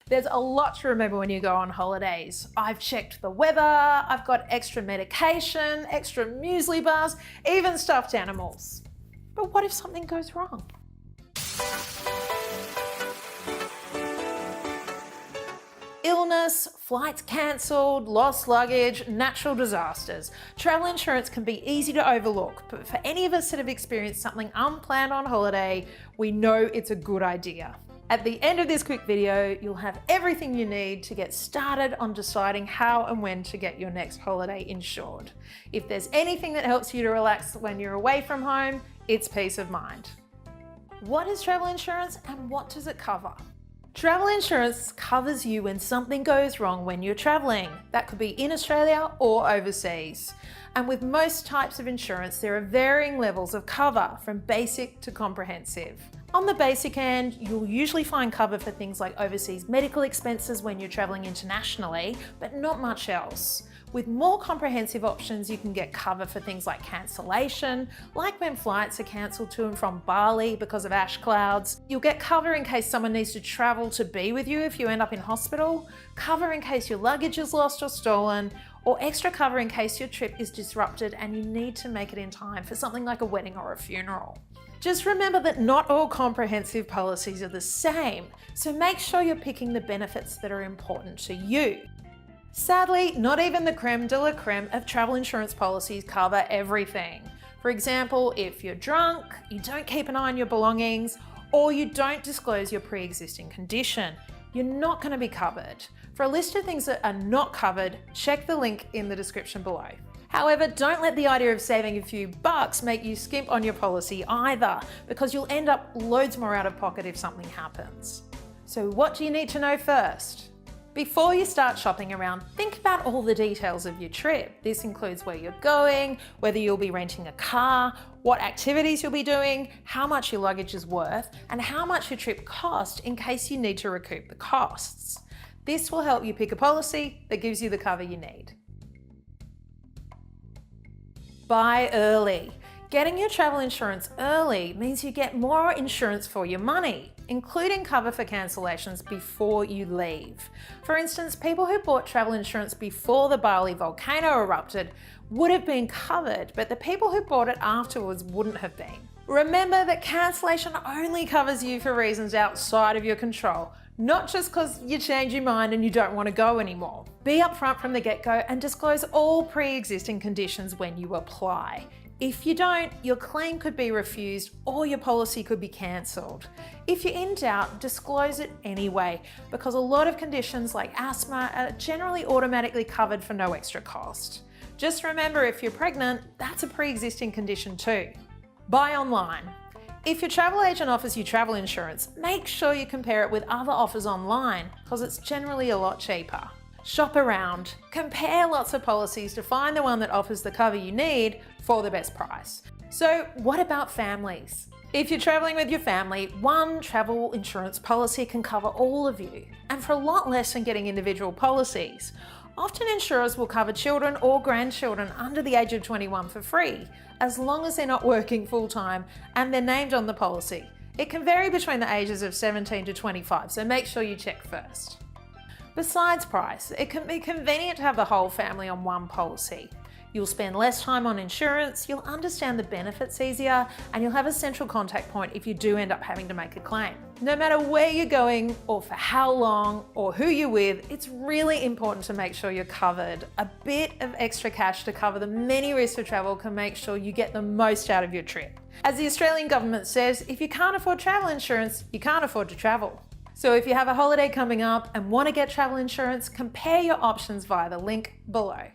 There's a lot to remember when you go on holidays. I've checked the weather, I've got extra medication, extra muesli bars, even stuffed animals. But what if something goes wrong? Illness, flights cancelled, lost luggage, natural disasters. Travel insurance can be easy to overlook, but for any of us that have experienced something unplanned on holiday, we know it's a good idea. At the end of this quick video, you'll have everything you need to get started on deciding how and when to get your next holiday insured. If there's anything that helps you to relax when you're away from home, it's peace of mind. What is travel insurance and what does it cover? Travel insurance covers you when something goes wrong when you're traveling. That could be in Australia or overseas. And with most types of insurance, there are varying levels of cover from basic to comprehensive. On the basic end, you'll usually find cover for things like overseas medical expenses when you're traveling internationally, but not much else. With more comprehensive options, you can get cover for things like cancellation, like when flights are cancelled to and from Bali because of ash clouds. You'll get cover in case someone needs to travel to be with you if you end up in hospital, cover in case your luggage is lost or stolen, or extra cover in case your trip is disrupted and you need to make it in time for something like a wedding or a funeral. Just remember that not all comprehensive policies are the same, so make sure you're picking the benefits that are important to you. Sadly, not even the creme de la creme of travel insurance policies cover everything. For example, if you're drunk, you don't keep an eye on your belongings, or you don't disclose your pre-existing condition, you're not going to be covered. For a list of things that are not covered, check the link in the description below. However, don't let the idea of saving a few bucks make you skimp on your policy either, because you'll end up loads more out of pocket if something happens. So what do you need to know first? Before you start shopping around, think about all the details of your trip. This includes where you're going, whether you'll be renting a car, what activities you'll be doing, how much your luggage is worth, and how much your trip cost in case you need to recoup the costs. This will help you pick a policy that gives you the cover you need. Buy early. Getting your travel insurance early means you get more insurance for your money, including cover for cancellations before you leave. For instance, people who bought travel insurance before the Bali volcano erupted would have been covered, but the people who bought it afterwards wouldn't have been. Remember that cancellation only covers you for reasons outside of your control, not just because you change your mind and you don't want to go anymore. Be upfront from the get-go and disclose all pre-existing conditions when you apply. If you don't, your claim could be refused or your policy could be cancelled. If you're in doubt, disclose it anyway, because a lot of conditions like asthma are generally automatically covered for no extra cost. Just remember, if you're pregnant, that's a pre-existing condition too. Buy online. If your travel agent offers you travel insurance, make sure you compare it with other offers online, because it's generally a lot cheaper. Shop around, compare lots of policies to find the one that offers the cover you need for the best price. So what about families? If you're traveling with your family, one travel insurance policy can cover all of you, and for a lot less than getting individual policies. Often insurers will cover children or grandchildren under the age of 21 for free, as long as they're not working full-time and they're named on the policy. It can vary between the ages of 17 to 25, so make sure you check first. Besides price, it can be convenient to have the whole family on one policy. You'll spend less time on insurance, you'll understand the benefits easier, and you'll have a central contact point if you do end up having to make a claim. No matter where you're going or for how long or who you're with, it's really important to make sure you're covered. A bit of extra cash to cover the many risks of travel can make sure you get the most out of your trip. As the Australian government says, if you can't afford travel insurance, you can't afford to travel. So if you have a holiday coming up and want to get travel insurance, compare your options via the link below.